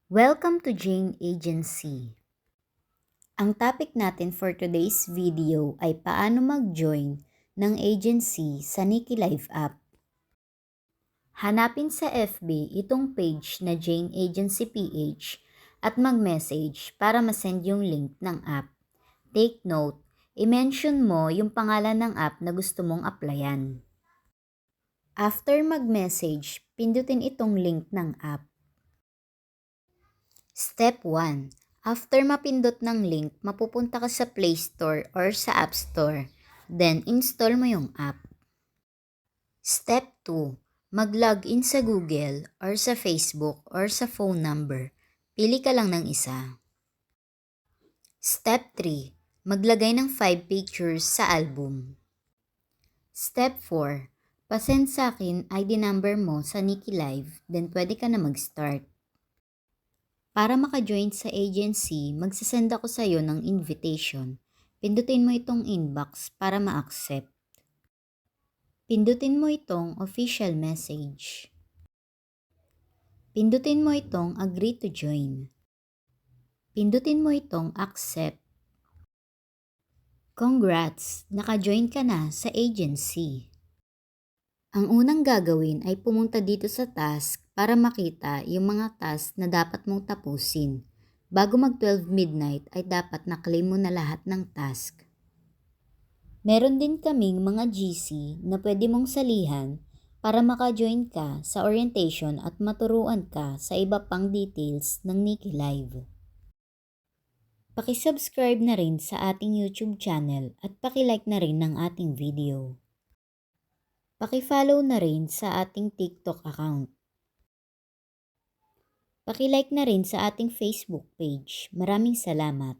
Welcome to Jane Agency. Ang topic natin for today's video ay paano mag-join ng agency sa Nikki Live app. Hanapin sa FB itong page na Jane Agency PH at mag-message para masend yung link ng app. Take note, i-mention mo yung pangalan ng app na gusto mong applyan. After mag-message, pindutin itong link ng app. Step 1. After mapindot ng link, mapupunta ka sa Play Store or sa App Store. Then, install mo yung app. Step 2. Mag-login sa Google or sa Facebook or sa phone number. Pili ka lang ng isa. Step 3. Maglagay ng 5 pictures sa album. Step 4. Pasend sa akin ID number mo sa Nikki Live, then pwede ka na mag-start. Para maka-join sa agency, magsasend ako sa iyo ng invitation. Pindutin mo itong inbox para ma-accept. Pindutin mo itong official message. Pindutin mo itong agree to join. Pindutin mo itong accept. Congrats! Naka-join ka na sa agency. Ang unang gagawin ay pumunta dito sa task para makita yung mga task na dapat mong tapusin. Bago mag-12 midnight ay dapat na-claim mo na lahat ng task. Meron din kaming mga GC na pwede mong salihan para maka-join ka sa orientation at maturuan ka sa iba pang details ng Nikki Live. Paki-subscribe na rin sa ating YouTube channel at paki-like na rin ng ating video. Paki-follow na rin sa ating TikTok account. Paki-like na rin sa ating Facebook page. Maraming salamat.